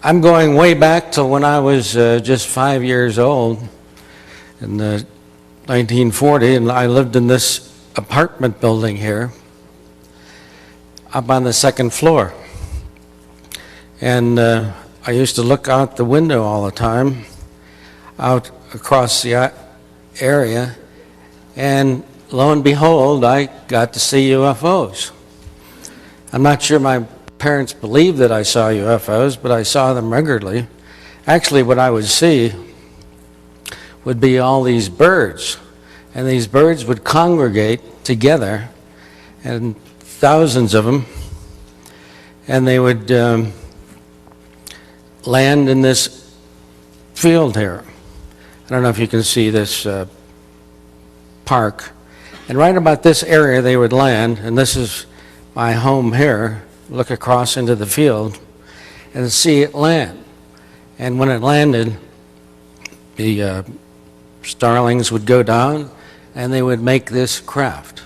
I'm going way back to when I was just 5 years old in 1940, and I lived in this apartment building here up on the second floor. And I used to look out the window all the time, out across the area, and lo and behold, I got to see UFOs. I'm not sure my parents believed that I saw UFOs, but I saw them regularly. Actually, what I would see would be all these birds, and these birds would congregate together, and thousands of them, and they would land in this field here. I don't know if you can see this park. And right about this area they would land, and this is my home here. Look across into the field and see it land. And when it landed, the starlings would go down and they would make this craft.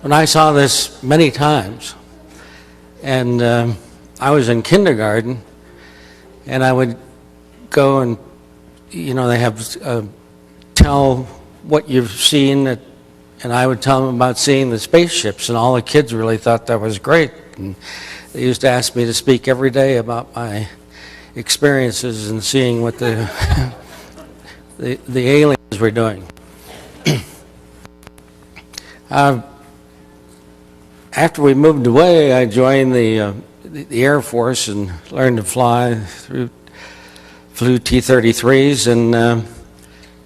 And I saw this many times. And I was in kindergarten, and I would go and, you know, they have tell what you've seen, and I would tell them about seeing the spaceships, and all the kids really thought that was great. And they used to ask me to speak every day about my experiences and seeing what the the aliens were doing. After we moved away, I joined the Air Force and learned to fly. Flew T-33s, and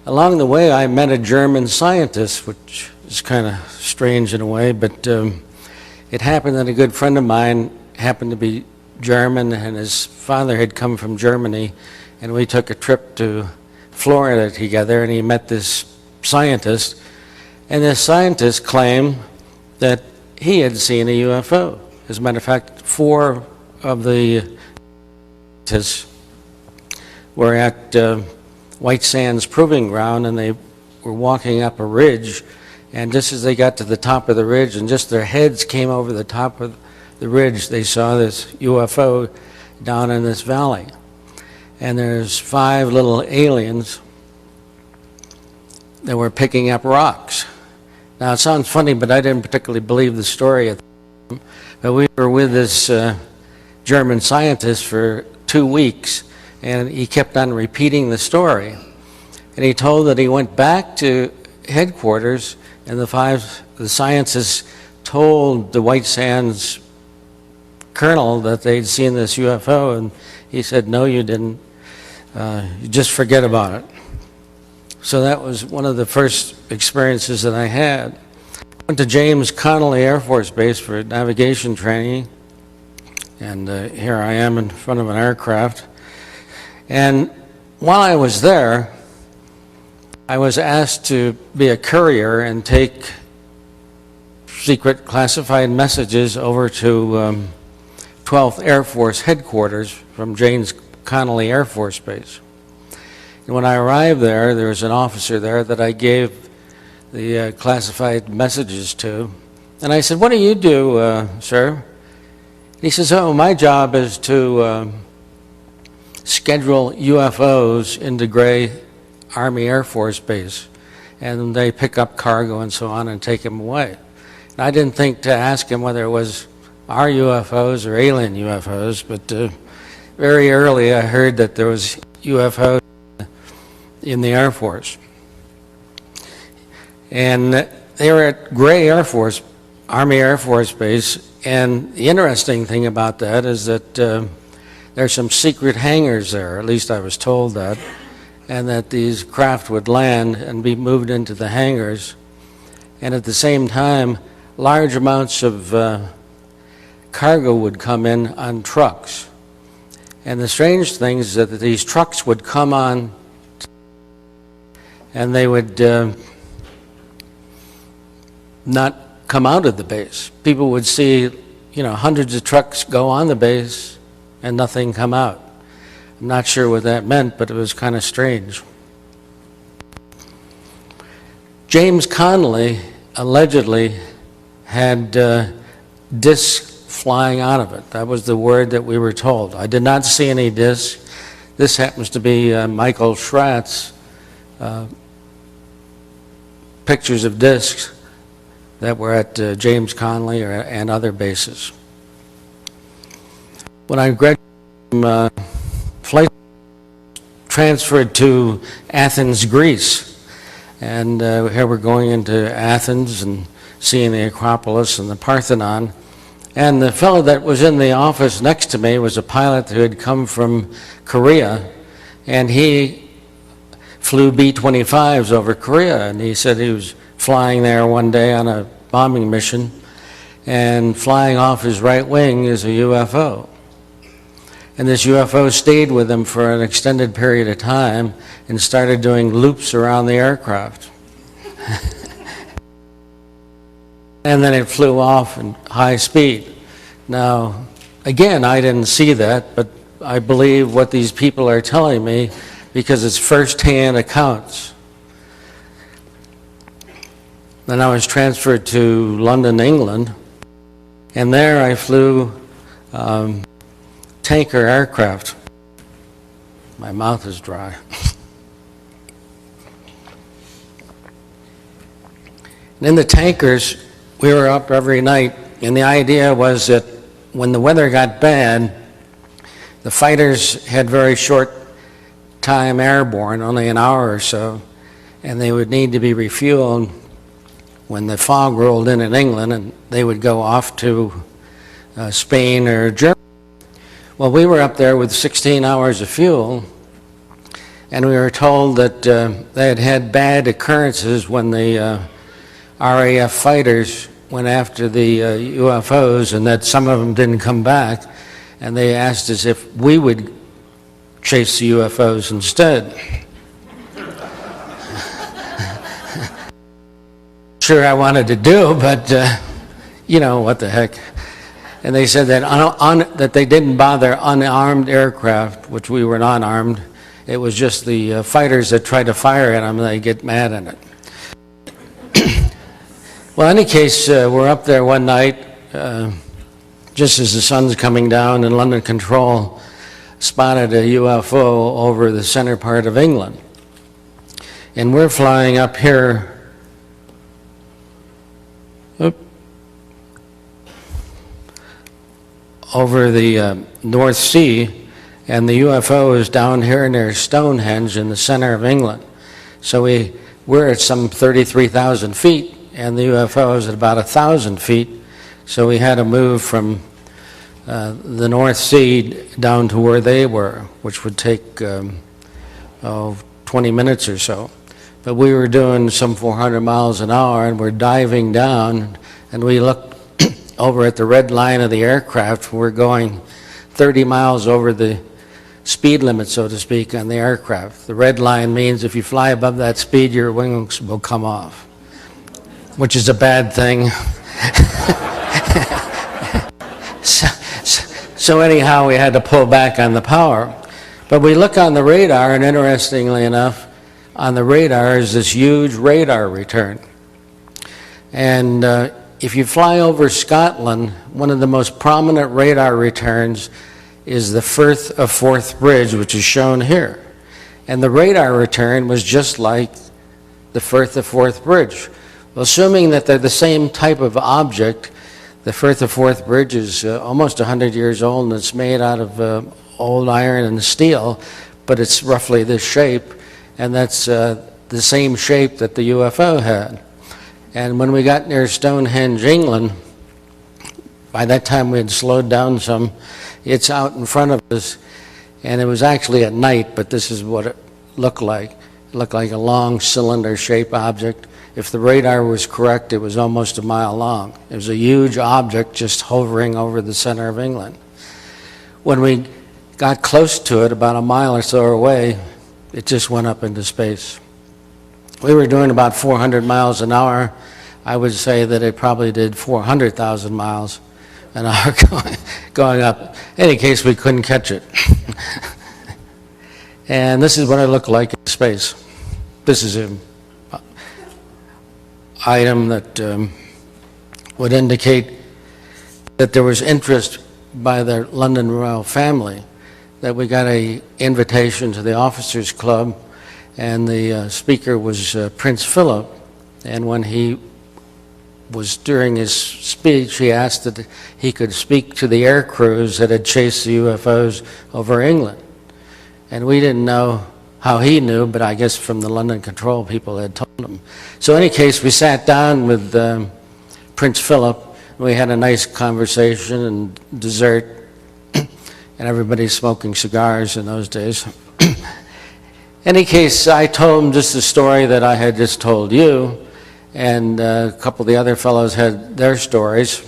along the way I met a German scientist, which is kind of strange in a way, but it happened that a good friend of mine happened to be German, and his father had come from Germany, and we took a trip to Florida together, and he met this scientist, and this scientist claimed that he had seen a UFO. As a matter of fact, 4 of the scientists were at White Sands Proving Ground, and they were walking up a ridge, and just as they got to the top of the ridge and just their heads came over the top of the ridge, they saw this UFO down in this valley. And there's 5 little aliens that were picking up rocks. Now it sounds funny, but I didn't particularly believe the story at the time. But we were with this German scientist for 2 weeks, and he kept on repeating the story. And he told that he went back to headquarters, and the scientists told the White Sands colonel that they'd seen this UFO, and he said, "No, you didn't. You just forget about it." So that was one of the first experiences that I had. Went to James Connolly Air Force Base for navigation training, and here I am in front of an aircraft. And while I was there, I was asked to be a courier and take secret classified messages over to 12th Air Force headquarters from James Connolly Air Force Base. And when I arrived there, there was an officer there that I gave the classified messages to. And I said, "What do you do, sir?" He says, "Oh, my job is to schedule UFOs into Gray Army Air Force Base, and they pick up cargo and so on and take them away." And I didn't think to ask him whether it was our UFOs or alien UFOs, but very early I heard that there was UFOs in the Air Force. And they were at Gray Army Air Force Base, and the interesting thing about that is that there's some secret hangars there, at least I was told that, and that these craft would land and be moved into the hangars, and at the same time large amounts of cargo would come in on trucks. And the strange thing is that these trucks would come on and they would not come out of the base. People would see, you know, hundreds of trucks go on the base and nothing come out. I'm not sure what that meant, but it was kind of strange. James Connolly allegedly had discs flying out of it. That was the word that we were told. I did not see any discs. This happens to be Michael Schratz's pictures of discs that were at James Connolly and other bases. When I graduated from flight, transferred to Athens, Greece, and here we're going into Athens and seeing the Acropolis and the Parthenon. And the fellow that was in the office next to me was a pilot who had come from Korea, and he flew B-25s over Korea, and he said he was flying there one day on a bombing mission, and flying off his right wing is a UFO. And this UFO stayed with him for an extended period of time and started doing loops around the aircraft. And then it flew off in high speed. Now, again, I didn't see that, but I believe what these people are telling me because it's first-hand accounts. Then I was transferred to London, England, and there I flew tanker aircraft. My mouth is dry. And in the tankers, we were up every night, and the idea was that when the weather got bad, the fighters had very short time airborne, only an hour or so, and they would need to be refueled when the fog rolled in England, and they would go off to Spain or Germany. Well, we were up there with 16 hours of fuel, and we were told that they had had bad occurrences when the RAF fighters went after the UFOs, and that some of them didn't come back, and they asked us if we would chase the UFOs instead. Sure I wanted to do, but you know, what the heck. And they said that that they didn't bother unarmed aircraft, which we were not armed. It was just the fighters that tried to fire at them, they get mad at it. Well, in any case, we're up there one night, just as the sun's coming down, and London Control spotted a UFO over the center part of England. And we're flying up here, over the North Sea, and the UFO is down here near Stonehenge in the center of England. So we're at some 33,000 feet, and the UFO is at about 1,000 feet. So we had to move from the North Sea down to where they were, which would take 20 minutes or so. But we were doing some 400 miles an hour, and we're diving down, and we looked over at the red line of the aircraft. We're going 30 miles over the speed limit, so to speak, on the aircraft. The red line means if you fly above that speed, your wings will come off, which is a bad thing. So anyhow, we had to pull back on the power. But we look on the radar, and interestingly enough, on the radar is this huge radar return. And if you fly over Scotland, one of the most prominent radar returns is the Firth of Forth Bridge, which is shown here. And the radar return was just like the Firth of Forth Bridge. Well, assuming that they're the same type of object, the Firth of Forth Bridge is almost 100 years old, and it's made out of old iron and steel, but it's roughly this shape, and that's the same shape that the UFO had. And when we got near Stonehenge, England, by that time we had slowed down some. It's out in front of us, and it was actually at night, but this is what it looked like. It looked like a long cylinder-shaped object. If the radar was correct, it was almost a mile long. It was a huge object just hovering over the center of England. When we got close to it, about a mile or so away, it just went up into space. We were doing about 400 miles an hour. I would say that it probably did 400,000 miles an hour going up. In any case, we couldn't catch it. And this is what it looked like in space. This is an item that would indicate that there was interest by the London royal family, that we got an invitation to the Officers Club, and the speaker was Prince Philip. And when he was during his speech, he asked that he could speak to the air crews that had chased the UFOs over England. And we didn't know how he knew, but I guess from the London control people had told him. So in any case, we sat down with Prince Philip. We had a nice conversation and dessert, and everybody's smoking cigars in those days. In any case, I told him just the story that I had just told you, and a couple of the other fellows had their stories.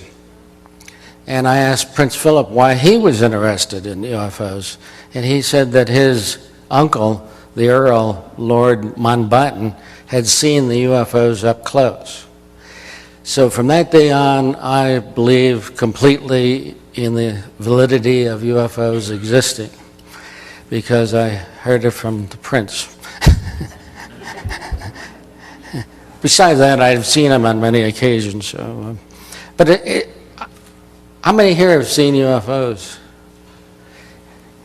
And I asked Prince Philip why he was interested in UFOs. And he said that his uncle, the Earl, Lord Mountbatten, had seen the UFOs up close. So from that day on, I believe completely in the validity of UFOs existing, because I heard it from the Prince. Besides that, I've seen them on many occasions. So, how many here have seen UFOs?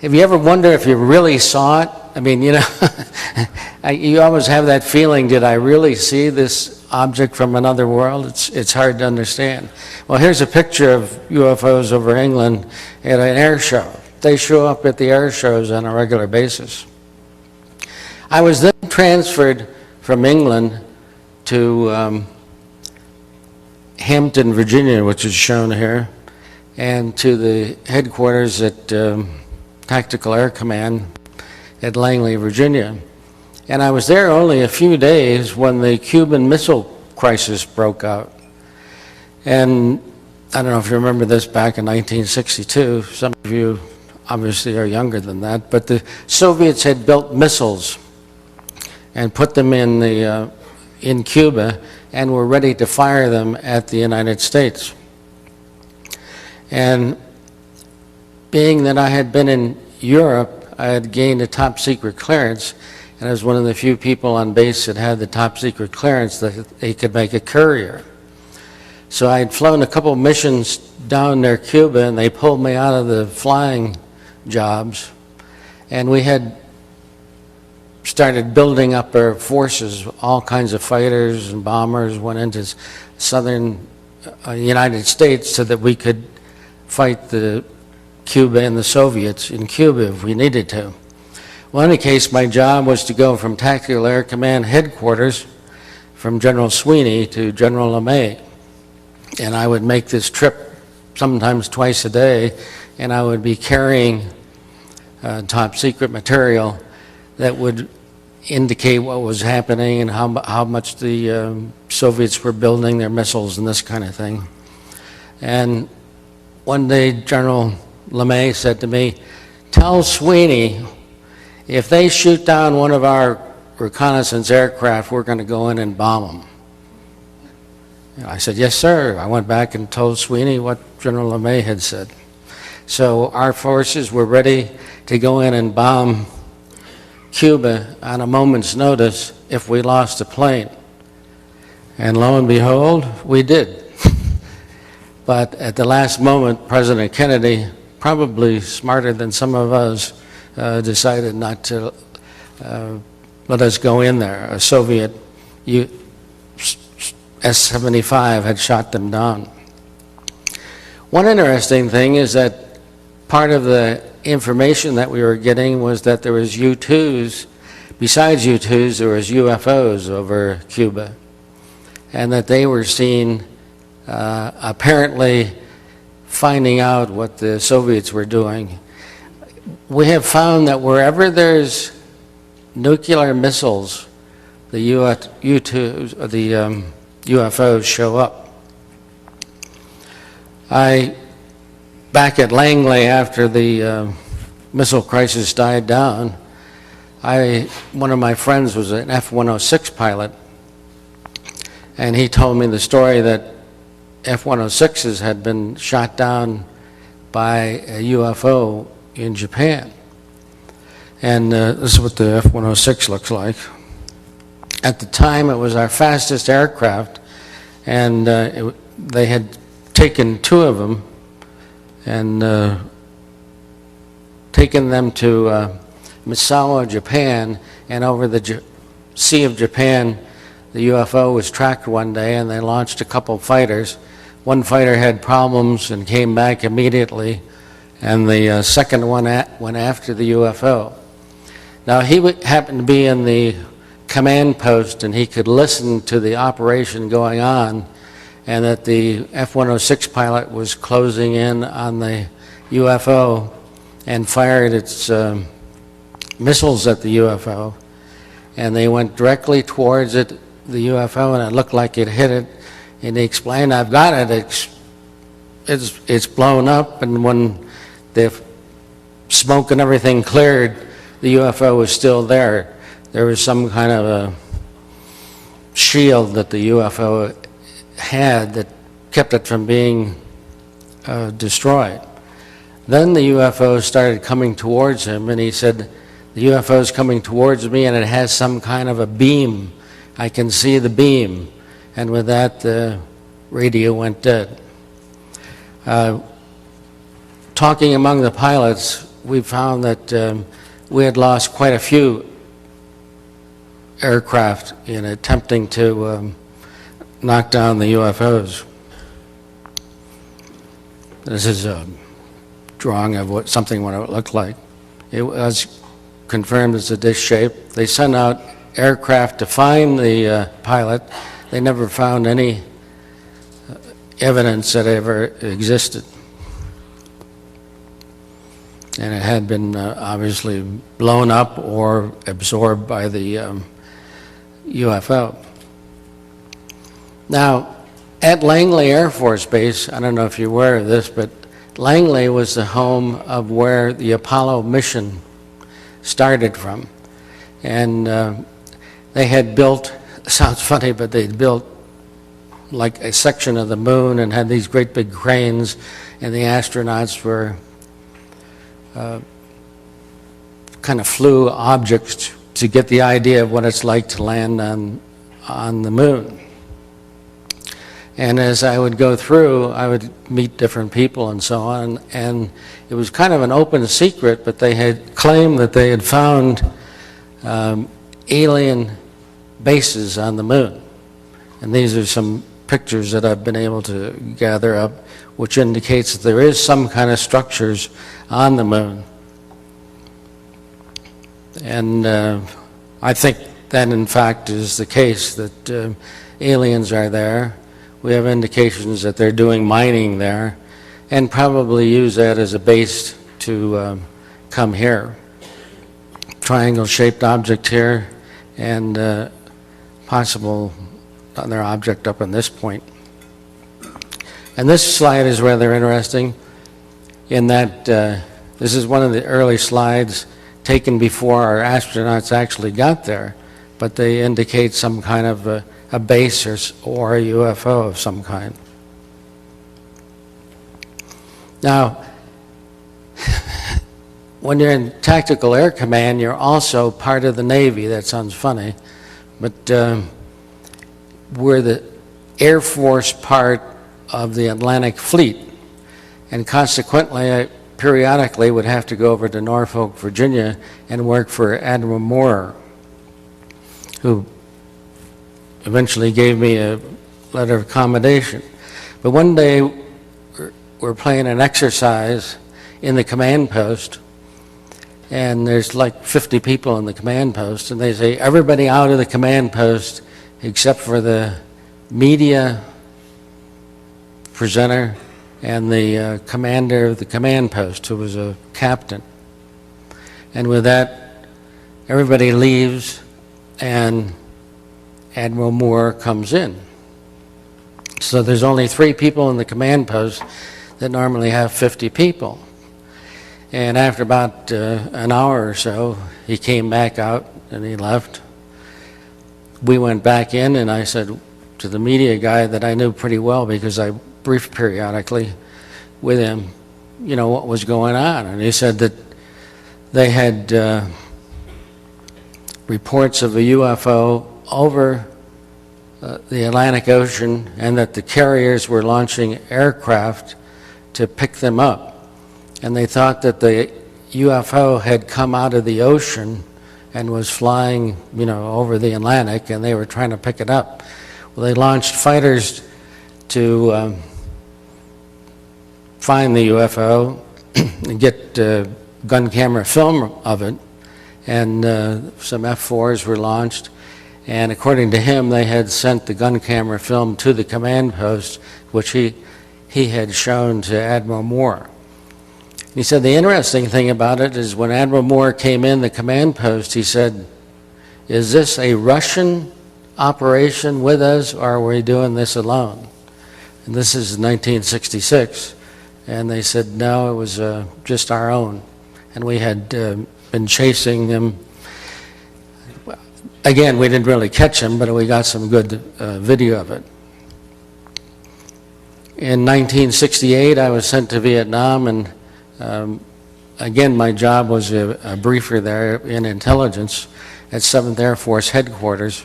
Have you ever wondered if you really saw it? I mean, you know, you always have that feeling, did I really see this object from another world? It's hard to understand. Well, here's a picture of UFOs over England at an air show. They show up at the air shows on a regular basis. I was then transferred from England to Hampton, Virginia, which is shown here, and to the headquarters at Tactical Air Command at Langley, Virginia. And I was there only a few days when the Cuban Missile Crisis broke out. And I don't know if you remember this, back in 1962. Some of you obviously are younger than that, but the Soviets had built missiles and put them in Cuba and were ready to fire them at the United States. And being that I had been in Europe, I had gained a top secret clearance, and I was one of the few people on base that had the top secret clearance that they could make a courier. So I had flown a couple missions down near Cuba, and they pulled me out of the flying jobs, and we had started building up our forces. All kinds of fighters and bombers went into southern United States so that we could fight the Cuba and the Soviets in Cuba if we needed to. Well, in any case, my job was to go from Tactical Air Command headquarters, from General Sweeney to General LeMay. And I would make this trip sometimes twice a day, and I would be carrying top secret material that would indicate what was happening and how much the Soviets were building their missiles and this kind of thing. And one day, General LeMay said to me, "Tell Sweeney, if they shoot down one of our reconnaissance aircraft, we're going to go in and bomb them." And I said, "Yes, sir." I went back and told Sweeney what General LeMay had said. So our forces were ready to go in and bomb Cuba on a moment's notice if we lost a plane. And lo and behold, we did. But at the last moment, President Kennedy, probably smarter than some of us, decided not to let us go in there. A Soviet S-75 had shot them down. One interesting thing is that part of the information that we were getting was that there was U-2s, besides U-2s, there was UFOs over Cuba, and that they were seen apparently finding out what the Soviets were doing. We have found that wherever there's nuclear missiles, the U-2s, the UFOs show up. Back at Langley, after the missile crisis died down, one of my friends was an F-106 pilot, and he told me the story that F-106s had been shot down by a UFO in Japan. And this is what the F-106 looks like. At the time, it was our fastest aircraft, and they had taken two of them and taken them to Misawa, Japan, and over the Sea of Japan, the UFO was tracked one day, and they launched a couple fighters. One fighter had problems and came back immediately, and the second one went after the UFO. Now, he happened to be in the command post, and he could listen to the operation going on, and that the F-106 pilot was closing in on the UFO and fired its missiles at the UFO, and they went directly towards it, the UFO, and it looked like it hit it. And he explained, "I've got it. It's blown up." And when the smoke and everything cleared, the UFO was still there. There was some kind of a shield that the UFO had that kept it from being destroyed. Then the UFO started coming towards him, and he said, "The UFO is coming towards me, and it has some kind of a beam. I can see the beam." And with that, the radio went dead. Talking among the pilots, we found that we had lost quite a few aircraft in attempting to knock down the UFOs. This is a drawing of what it looked like. It was confirmed as a disc shape. They sent out aircraft to find the pilot. They never found any evidence that it ever existed. And it had been obviously blown up or absorbed by the UFO. Now, at Langley Air Force Base, I don't know if you're aware of this, but Langley was the home of where the Apollo mission started from. And they had built, sounds funny, but they'd built like a section of the moon and had these great big cranes, and the astronauts were kind of flew objects to get the idea of what it's like to land on the moon. And as I would go through, I would meet different people and so on, and it was kind of an open secret, but they had claimed that they had found alien bases on the moon. And these are some pictures that I've been able to gather up, which indicates that there is some kind of structures on the moon. And I think that in fact is the case, that aliens are there. We have indications that they're doing mining there and probably use that as a base to come here. Triangle-shaped object here and possible other object up in this point. And this slide is rather interesting in that this is one of the early slides taken before our astronauts actually got there, but they indicate some kind of a base or a UFO of some kind. Now, when you're in Tactical Air Command, you're also part of the Navy. That sounds funny, but we're the Air Force part of the Atlantic Fleet, and consequently, I periodically would have to go over to Norfolk, Virginia, and work for Admiral Moore, who eventually gave me a letter of accommodation. But one day, we're playing an exercise in the command post, and there's like 50 people in the command post, and they say, everybody out of the command post except for the media presenter and the commander of the command post, who was a captain. And with that, everybody leaves, and Admiral Moore comes in. So there's only 3 people in the command post that normally have 50 people. And after about an hour or so, he came back out and he left. We went back in, and I said to the media guy that I knew pretty well because I briefed periodically with him, you know, what was going on. And he said that they had reports of a UFO over the Atlantic Ocean, and that the carriers were launching aircraft to pick them up. and they thought that the UFO had come out of the ocean and was flying, over the Atlantic, and they were trying to pick it up. Well, they launched fighters to find the UFO and get gun camera film of it, and some F-4s were launched, and according to him, they had sent the gun camera film to the command post, which he had shown to Admiral Moore. He said the interesting thing about it is when Admiral Moore came in the command post, he said, "Is this a Russian operation with us, or are we doing this alone?" And this is 1966, and they said, no, it was just our own. And we had been chasing them. Again, we didn't really catch them, but we got some good video of it. In 1968, I was sent to Vietnam, and again, my job was a briefer there in intelligence at 7th Air Force headquarters.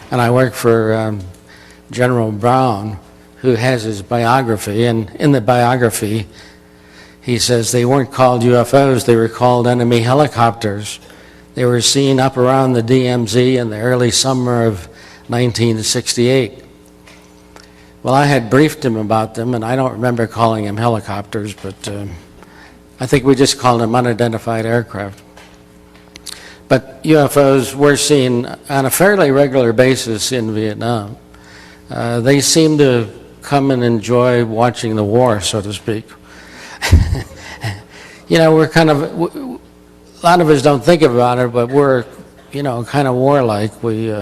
And I worked for General Brown, who has his biography, and in the biography, he says they weren't called UFOs, they were called enemy helicopters. They were seen up around the DMZ in the early summer of 1968. Well, I had briefed him about them, and I don't remember calling them helicopters, but I think we just called them unidentified aircraft. But UFOs were seen on a fairly regular basis in Vietnam. They seemed to come and enjoy watching the war, so to speak. We're kind of, a lot of us don't think about it, but we're, kind of warlike. We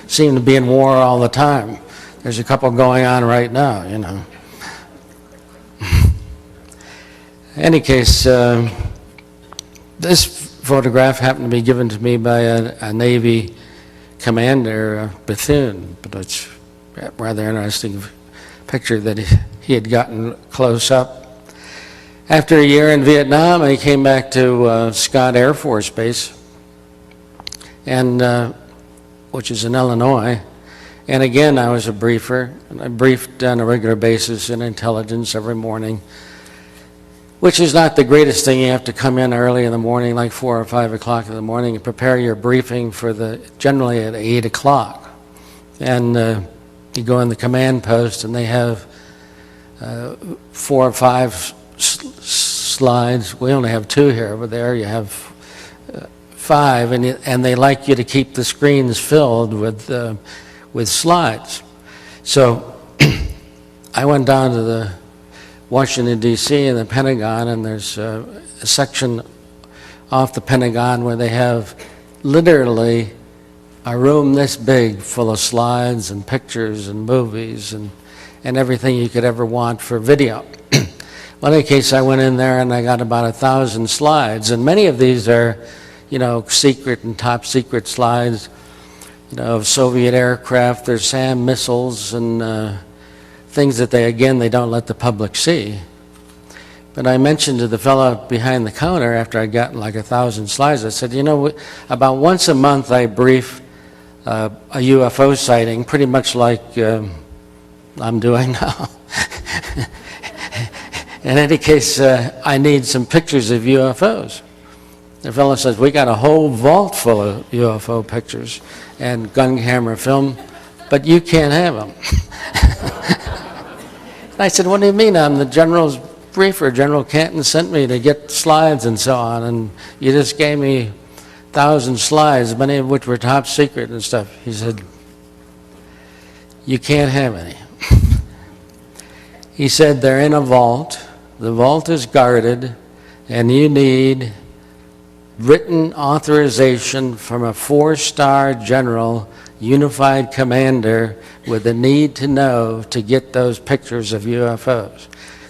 seem to be in war all the time. There's a couple going on right now, In any case, this photograph happened to be given to me by a Navy commander, Bethune, but it's a rather interesting picture that he had gotten close up. After a year in Vietnam, I came back to Scott Air Force Base, and which is in Illinois. And again, I was a briefer, and I briefed on a regular basis in intelligence every morning, which is not the greatest thing. You have to come in early in the morning, like 4 or 5 o'clock in the morning, and prepare your briefing for generally at 8 o'clock. And you go in the command post, and they have 4 or 5 slides. We only have 2 here, but there you have 5, and they like you to keep the screens filled with slides. So I went down to the Washington, D.C. and the Pentagon, and there's a section off the Pentagon where they have literally a room this big full of slides and pictures and movies and everything you could ever want for video. Well, in any case, I went in there and I got about 1,000 slides, and many of these are, secret and top secret slides, of Soviet aircraft. There's SAM missiles and things that they don't let the public see. But I mentioned to the fellow behind the counter after I'd gotten like 1,000 slides, I said, about once a month I brief a UFO sighting, pretty much like I'm doing now. In any case, I need some pictures of UFOs. The fellow says, we got a whole vault full of UFO pictures and gun camera film, but you can't have them. And I said, what do you mean? I'm the general's briefer. General Canton sent me to get slides and so on, and you just gave me 1,000 slides, many of which were top secret and stuff. He said, you can't have any. He said, they're in a vault. The vault is guarded, and you need written authorization from a 4-star general, unified commander with a need to know to get those pictures of UFOs.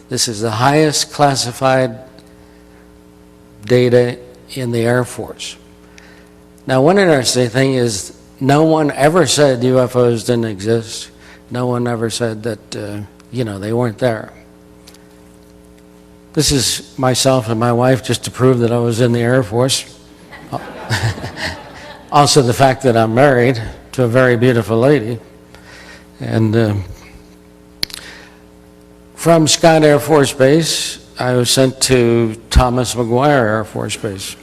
This is the highest classified data in the Air Force. Now, one interesting thing is no one ever said UFOs didn't exist. No one ever said that, they weren't there. This is myself and my wife just to prove that I was in the Air Force. Also the fact that I'm married to a very beautiful lady. And from Scott Air Force Base, I was sent to Thomas McGuire Air Force Base.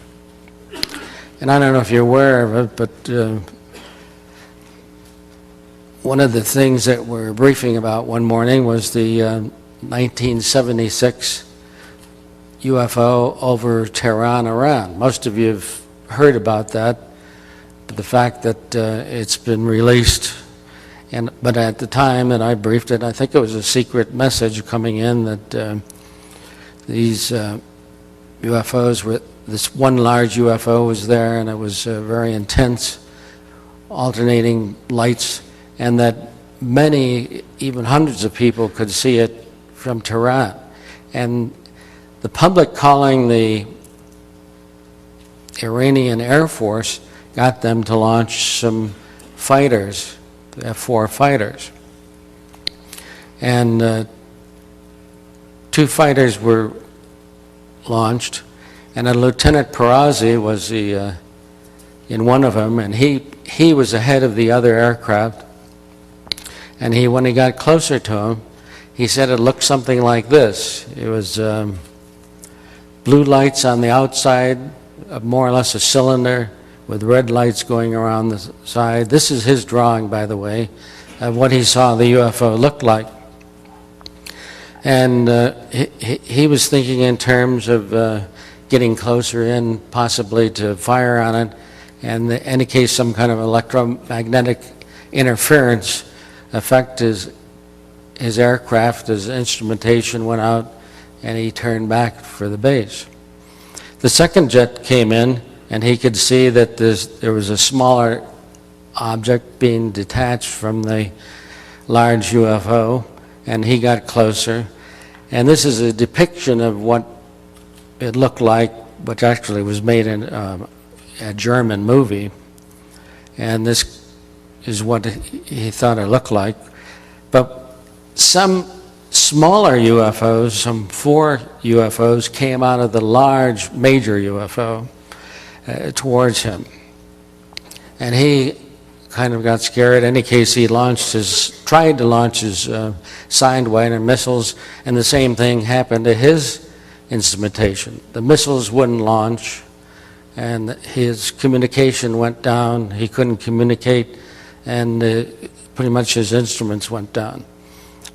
And I don't know if you're aware of it, but one of the things that we're briefing about one morning was the 1976 UFO over Tehran, Iran. Most of you have heard about that, but the fact that it's been released, but at the time that I briefed it, I think it was a secret message coming in that these UFOs were, this one large UFO was there, and it was very intense, alternating lights, and that many, even hundreds of people could see it from Tehran. And the public calling the Iranian Air Force got them to launch some fighters, the F-4 fighters. And 2 fighters were launched, and a Lieutenant Perazzi was the, in one of them, and he was ahead of the other aircraft. And when he got closer to him, he said it looked something like this. It was blue lights on the outside of more or less a cylinder with red lights going around the side. This is his drawing, by the way, of what he saw the UFO looked like. And he was thinking in terms of getting closer in, possibly to fire on it, and in case some kind of electromagnetic interference affect his aircraft, his instrumentation went out, and he turned back for the base. The second jet came in, and he could see that there was a smaller object being detached from the large UFO, and he got closer. And this is a depiction of what it looked like, which actually was made in a German movie. And this is what he thought it looked like. But some smaller UFOs, some 4 UFOs, came out of the large major UFO towards him. And he kind of got scared. In any case, he tried to launch his Sidewinder missiles, and the same thing happened to his instrumentation. The missiles wouldn't launch, and his communication went down. He couldn't communicate, and pretty much his instruments went down.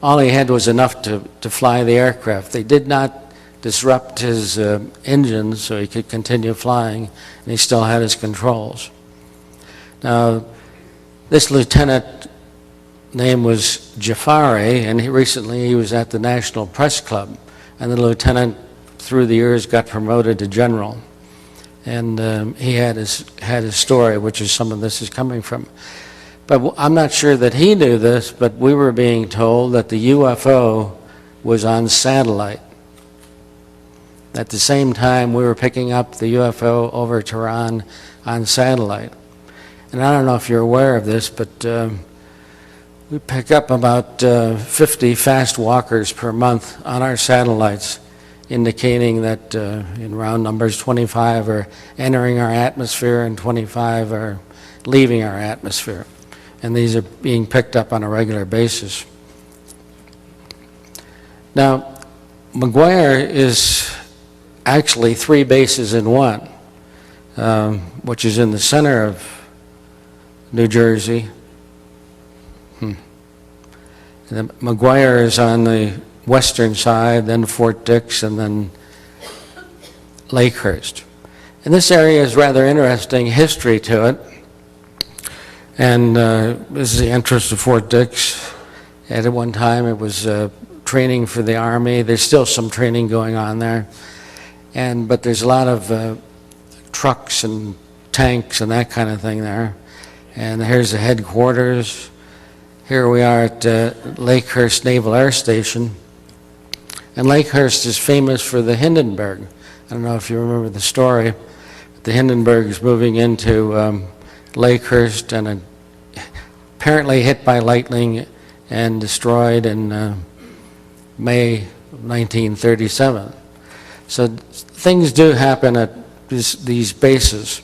All he had was enough to fly the aircraft. They did not disrupt his engines so he could continue flying, and he still had his controls. Now, this lieutenant name was Jafari, and recently he was at the National Press Club, and the lieutenant through the years got promoted to general. And he had his story, which is some of this is coming from. But I'm not sure that he knew this, but we were being told that the UFO was on satellite. At the same time, we were picking up the UFO over Tehran on satellite. And I don't know if you're aware of this, but we pick up about 50 fast walkers per month on our satellites, indicating that in round numbers, 25 are entering our atmosphere and 25 are leaving our atmosphere. And these are being picked up on a regular basis. Now, McGuire is actually 3 bases in one, which is in the center of New Jersey. And then McGuire is on the western side, then Fort Dix, and then Lakehurst. And this area is rather interesting history to it. And this is the entrance to Fort Dix. At one time it was training for the Army. There's still some training going on there. But there's a lot of trucks and tanks and that kind of thing there. And here's the headquarters. Here we are at Lakehurst Naval Air Station. And Lakehurst is famous for the Hindenburg. I don't know if you remember the story. The Hindenburg is moving into Lakehurst and apparently hit by lightning and destroyed in May of 1937. So things do happen at these bases.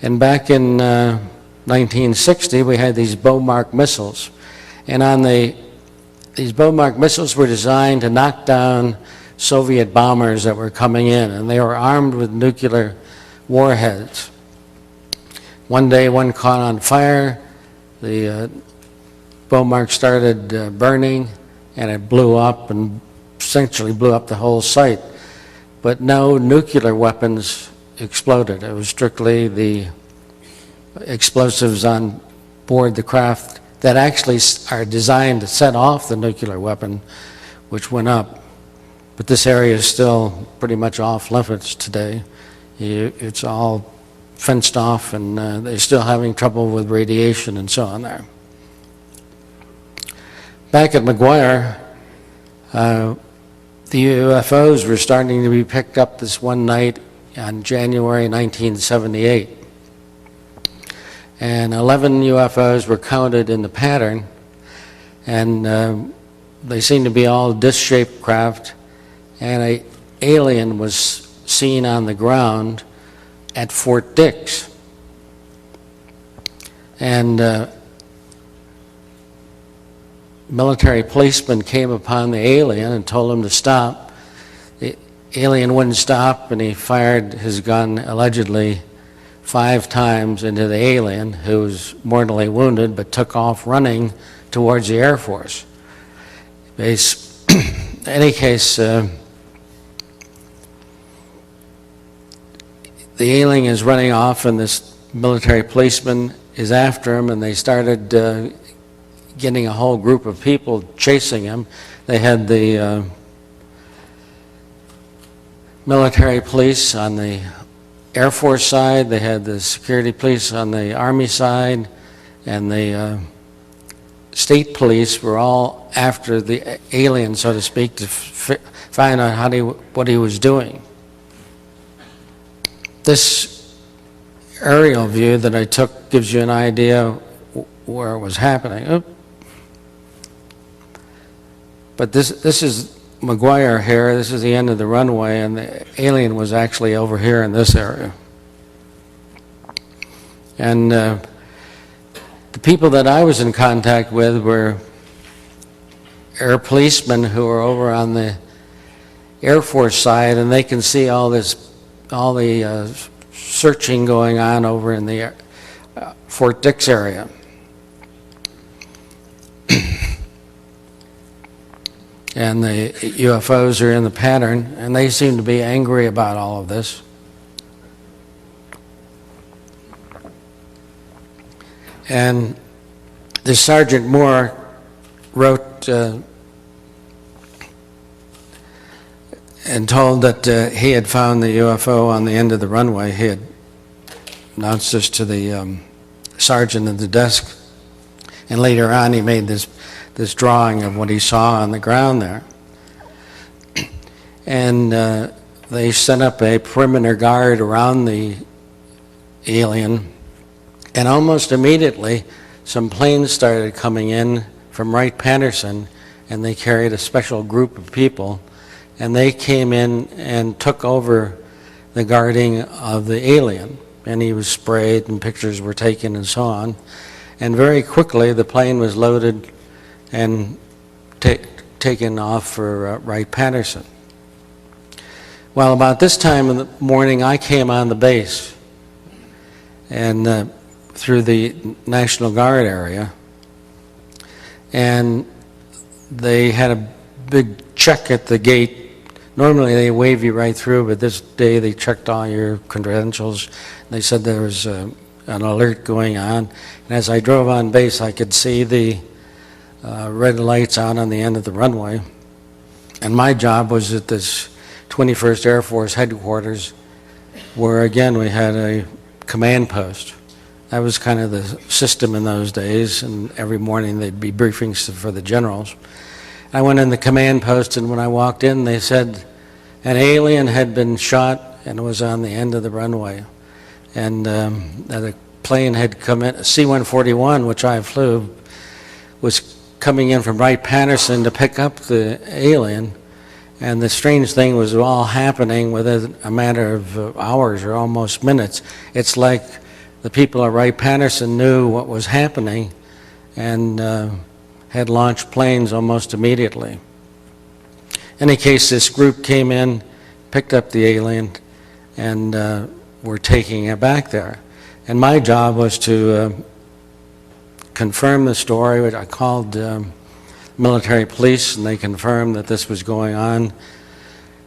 And back in 1960, we had these Bomark missiles. And these Bomark missiles were designed to knock down Soviet bombers that were coming in, and they were armed with nuclear warheads. One day, one caught on fire, the bow-mark started burning, and it blew up and essentially blew up the whole site. But no nuclear weapons exploded. It was strictly the explosives on board the craft that actually are designed to set off the nuclear weapon, which went up. But this area is still pretty much off limits today. It's all fenced off, and they're still having trouble with radiation and so on there. Back at McGuire, the UFOs were starting to be picked up this one night on January 1978. And 11 UFOs were counted in the pattern, and they seemed to be all disc-shaped craft, and an alien was seen on the ground at Fort Dix. And military policeman came upon the alien and told him to stop. The alien wouldn't stop, and he fired his gun allegedly 5 times into the alien, who was mortally wounded but took off running towards the Air Force. In any case, the alien is running off, and this military policeman is after him, and they started getting a whole group of people chasing him. They had the military police on the Air Force side, they had the security police on the Army side, and the state police were all after the alien, so to speak, to find out what he was doing. This aerial view that I took gives you an idea where it was happening. But this is McGuire here. This is the end of the runway, and the alien was actually over here in this area. And the people that I was in contact with were air policemen who were over on the Air Force side, and they can see all the searching going on over in the Fort Dix area. And the UFOs are in the pattern, and they seem to be angry about all of this. And this Sergeant Moore wrote and told that he had found the UFO on the end of the runway. He had announced this to the sergeant at the desk, and later on he made this drawing of what he saw on the ground there. And they set up a perimeter guard around the alien, and almost immediately some planes started coming in from Wright-Patterson, and they carried a special group of people, and they came in and took over the guarding of the alien, and he was sprayed and pictures were taken and so on. And very quickly the plane was loaded and taken off for Wright-Patterson. Well, about this time in the morning, I came on the base and through the National Guard area, and they had a big check at the gate. Normally they wave you right through, but this day they checked all your credentials. They said there was an alert going on, and as I drove on base, I could see the red lights out on the end of the runway. And my job was at this 21st Air Force headquarters, where again we had a command post. That was kind of the system in those days, and every morning there'd be briefings for the generals. I went in the command post, and when I walked in, they said an alien had been shot and was on the end of the runway. And that a plane had come in, a C-141, which I flew, was coming in from Wright-Patterson to pick up the alien. And the strange thing was all happening within a matter of hours or almost minutes. It's like the people at Wright-Patterson knew what was happening and had launched planes almost immediately. In any case, this group came in, picked up the alien, and were taking it back there. And my job was to confirm the story. Which I called military police, and they confirmed that this was going on.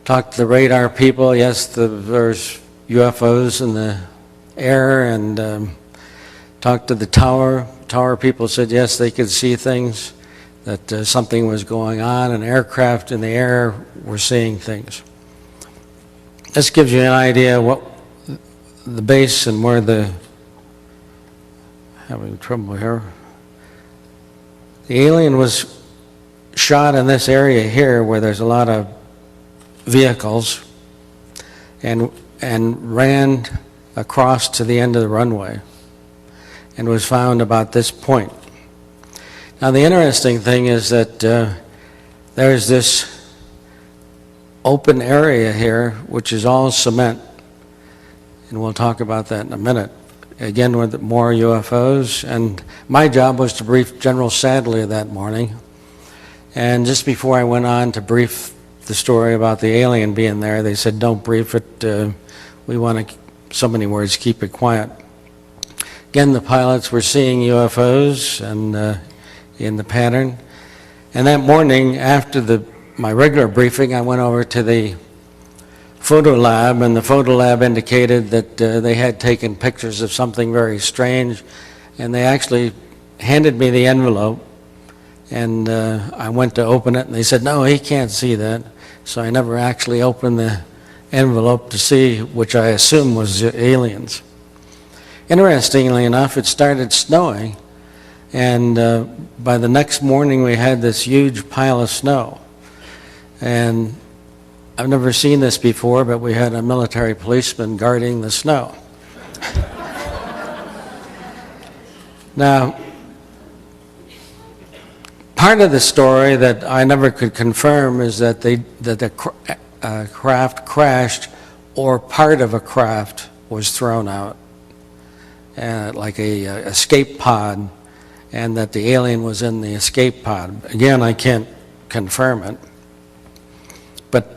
Talked to the radar people. Yes, there's UFOs in the air, and talked to the tower. Tower people said yes, they could see things, that something was going on, and aircraft in the air were seeing things. This gives you an idea what the base and where the, having trouble here. The alien was shot in this area here where there's a lot of vehicles, and ran across to the end of the runway and was found about this point. Now the interesting thing is that there's this open area here which is all cement, and we'll talk about that in a minute. Again, with more UFOs, and my job was to brief General Sadler that morning. And just before I went on to brief the story about the alien being there, they said, don't brief it, we want to, so many words, keep it quiet. Again, the pilots were seeing UFOs and in the pattern. And that morning, after my regular briefing, I went over to the photo lab, and the photo lab indicated that they had taken pictures of something very strange, and they actually handed me the envelope, and I went to open it, and they said, no, he can't see that. So I never actually opened the envelope to see, which I assumed was aliens. Interestingly enough, it started snowing, and by the next morning we had this huge pile of snow. And I've never seen this before, but we had a military policeman guarding the snow. Now, part of the story that I never could confirm is that the craft crashed, or part of a craft was thrown out, like a escape pod, and that the alien was in the escape pod. Again, I can't confirm it. But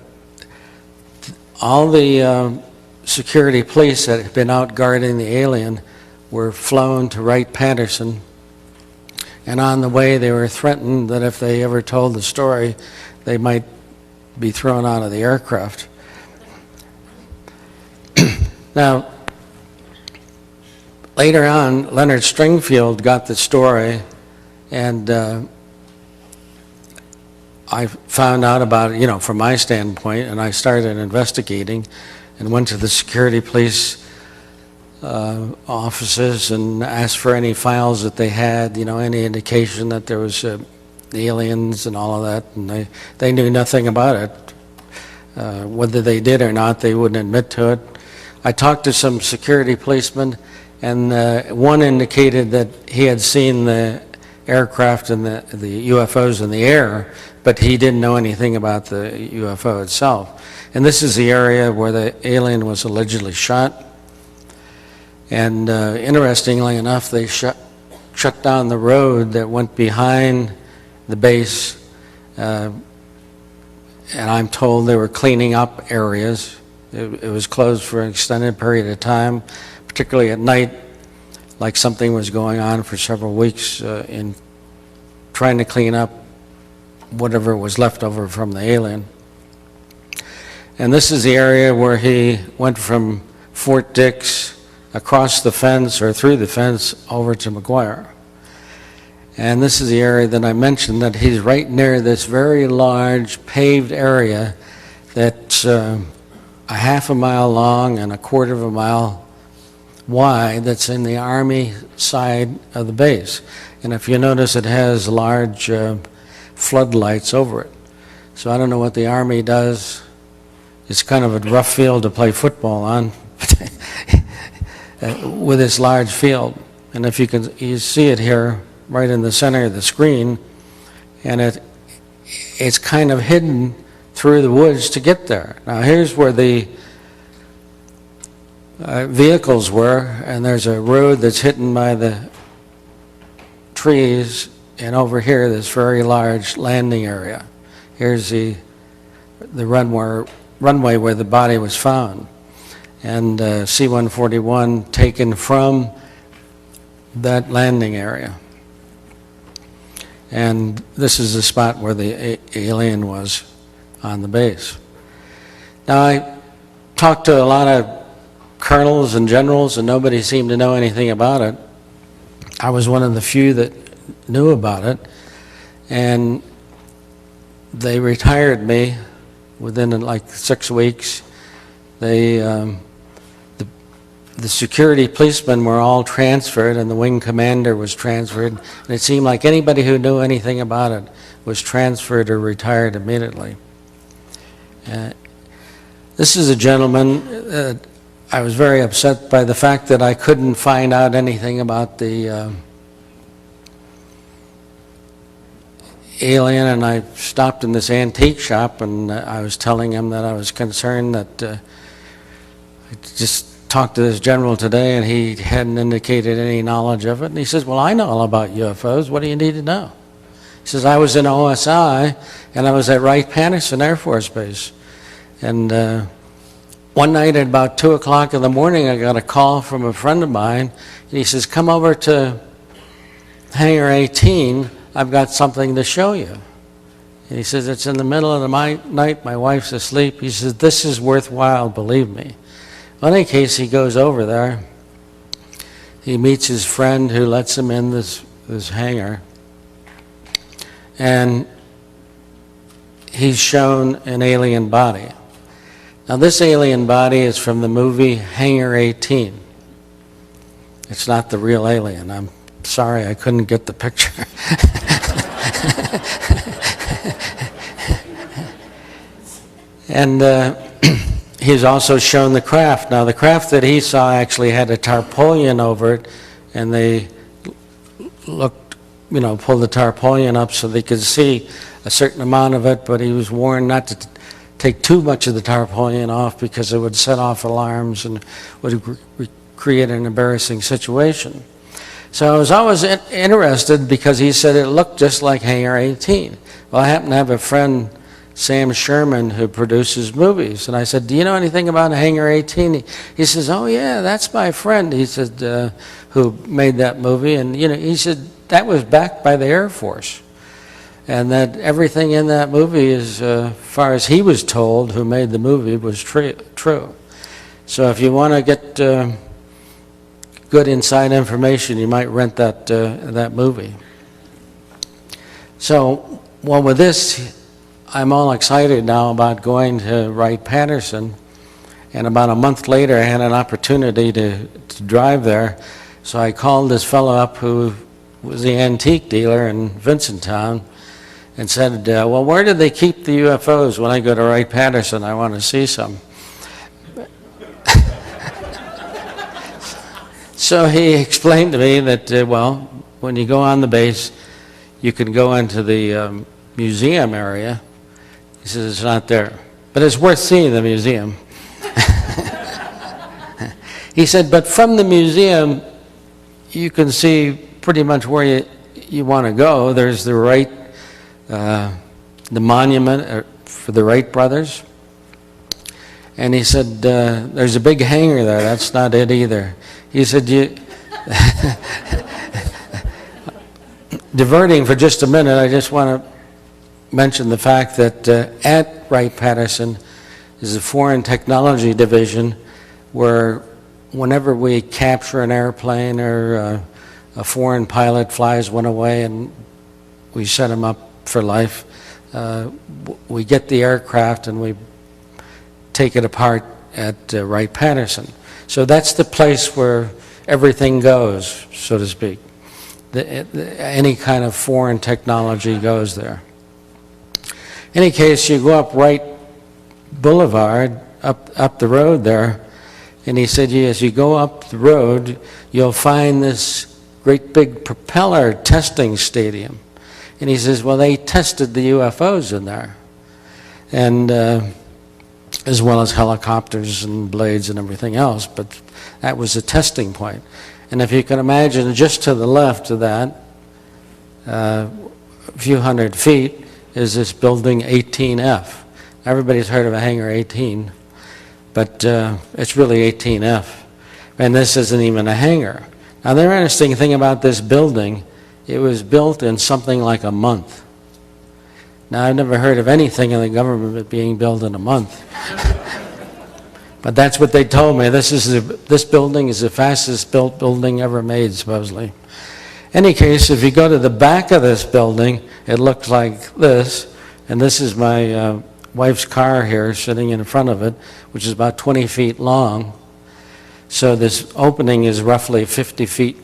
all the security police that had been out guarding the alien were flown to Wright-Patterson, and on the way they were threatened that if they ever told the story, they might be thrown out of the aircraft. Now, later on, Leonard Stringfield got the story, and I found out about it, from my standpoint, and I started investigating and went to the security police offices and asked for any files that they had, any indication that there was aliens and all of that, and they knew nothing about it. Whether they did or not, they wouldn't admit to it. I talked to some security policemen, and one indicated that he had seen the aircraft and the UFOs in the air, but he didn't know anything about the UFO itself. And this is the area where the alien was allegedly shot. And interestingly enough, they shut down the road that went behind the base, and I'm told they were cleaning up areas. It was closed for an extended period of time, particularly at night, like something was going on for several weeks in trying to clean up whatever was left over from the alien. And this is the area where he went from Fort Dix across the fence or through the fence over to McGuire. And this is the area that I mentioned, that he's right near this very large paved area that's a half a mile long and a quarter of a mile wide, that's in the Army side of the base. And if you notice, it has large floodlights over it. So I don't know what the Army does. It's kind of a rough field to play football on with this large field. And if you see it here right in the center of the screen, and it's kind of hidden through the woods to get there. Now here's where the vehicles were, and there's a road that's hidden by the trees, and over here this very large landing area. Here's the the runway where the body was found. And C-141 taken from that landing area. And this is the spot where the alien was on the base. Now, I talked to a lot of colonels and generals, and nobody seemed to know anything about it. I was one of the few that knew about it, and they retired me within like 6 weeks. The security policemen were all transferred, and the wing commander was transferred, and it seemed like anybody who knew anything about it was transferred or retired immediately. This is a gentleman. I was very upset by the fact that I couldn't find out anything about the alien, and I stopped in this antique shop, and I was telling him that I was concerned that I just talked to this general today, and he hadn't indicated any knowledge of it. And he says, well, I know all about UFOs. What do you need to know? He says, I was in OSI, and I was at Wright-Patterson Air Force Base. And one night at about 2 o'clock in the morning, I got a call from a friend of mine, and he says, come over to Hangar 18. I've got something to show you. And he says, it's in the middle of the night. My wife's asleep. He says, this is worthwhile, believe me. In any case, he goes over there. He meets his friend who lets him in this hangar. And he's shown an alien body. Now, this alien body is from the movie Hangar 18. It's not the real alien. I'm sorry I couldn't get the picture. And he's also shown the craft. Now, the craft that he saw actually had a tarpaulin over it, and they looked, pulled the tarpaulin up so they could see a certain amount of it, but he was warned not to take too much of the tarpaulin off because it would set off alarms and would create an embarrassing situation. So I was always interested because he said it looked just like Hangar 18. Well, I happen to have a friend, Sam Sherman, who produces movies. And I said, do you know anything about Hangar 18? He says, oh, yeah, that's my friend, he said, who made that movie. And, he said, that was backed by the Air Force. And that everything in that movie is, as far as he was told, who made the movie, was true. So if you want to get good inside information, you might rent that movie. So, well, with this, I'm all excited now about going to Wright-Patterson, and about a month later I had an opportunity to drive there. So I called this fellow up who was the antique dealer in Vincenttown and said, well, where do they keep the UFOs? When I go to Wright-Patterson, I want to see some. So he explained to me that, well, when you go on the base, you can go into the museum area. He says it's not there, but it's worth seeing the museum. He said, but from the museum, you can see pretty much where you want to go. There's the Wright, the monument for the Wright brothers. And he said, there's a big hangar there. That's not it either. He said, diverting for just a minute, I just want to mention the fact that at Wright-Patterson is a foreign technology division where whenever we capture an airplane or a foreign pilot flies one away and we set him up for life, we get the aircraft and we take it apart at Wright-Patterson. So that's the place where everything goes, so to speak. Any kind of foreign technology goes there. In any case, you go up Wright Boulevard, up the road there, and he said, as you go up the road, you'll find this great big propeller testing stadium. And he says, well, they tested the UFOs in there, and as well as helicopters and blades and everything else, but that was a testing point. And if you can imagine, just to the left of that, a few hundred feet, is this building 18F. Everybody's heard of a hangar 18, but it's really 18F. And this isn't even a hangar. Now, the interesting thing about this building, it was built in something like a month. Now, I've never heard of anything in the government being built in a month. But that's what they told me. This building is the fastest built building ever made, supposedly. Any case, if you go to the back of this building, it looks like this. And this is my wife's car here sitting in front of it, which is about 20 feet long. So this opening is roughly 50 feet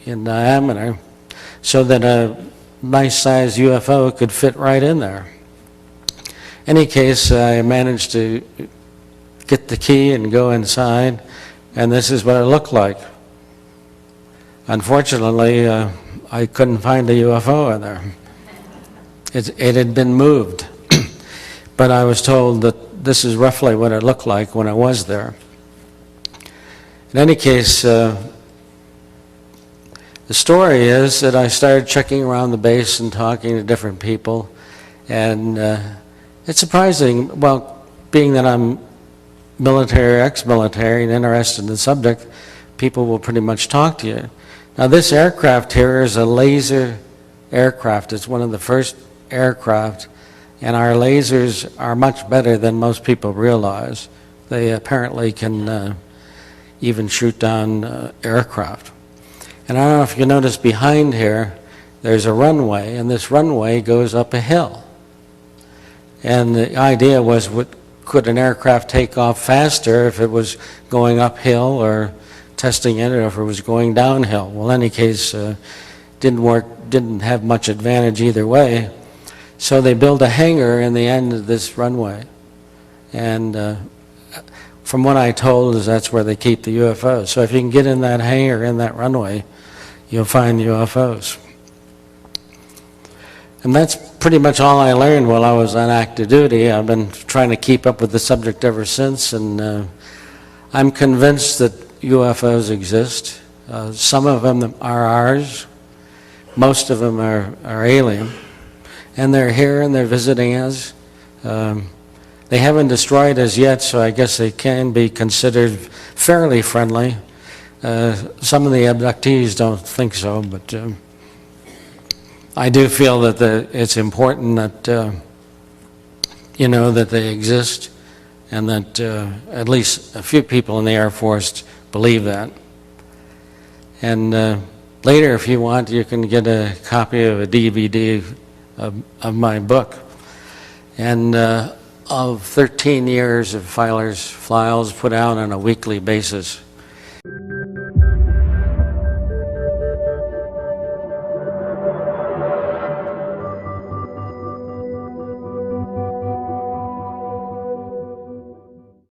in diameter, so that a nice-sized UFO could fit right in there. Any case, I managed to get the key and go inside, and this is what it looked like. Unfortunately, I couldn't find a UFO in there. It had been moved, but I was told that this is roughly what it looked like when I was there. In any case, the story is that I started checking around the base and talking to different people, and it's surprising, well, being that I'm military, ex-military, and interested in the subject, people will pretty much talk to you. Now, this aircraft here is a laser aircraft. It's one of the first aircraft, and our lasers are much better than most people realize. They apparently can even shoot down aircraft. And I don't know if you notice behind here, there's a runway, and this runway goes up a hill. And the idea was, could an aircraft take off faster if it was going uphill or testing it, or if it was going downhill? Well, in any case, didn't work, didn't have much advantage either way. So they built a hangar in the end of this runway. And from what I told is that's where they keep the UFOs. So if you can get in that hangar, in that runway, you'll find UFOs. And that's pretty much all I learned while I was on active duty. I've been trying to keep up with the subject ever since, and I'm convinced that UFOs exist. Some of them are ours. Most of them are alien. And they're here and they're visiting us. They haven't destroyed us yet, so I guess they can be considered fairly friendly. Some of the abductees don't think so, but I do feel that it's important that, you know, that they exist, and that at least a few people in the Air Force believe that. And later, if you want, you can get a copy of a DVD of my book. And of 13 years of files put out on a weekly basis.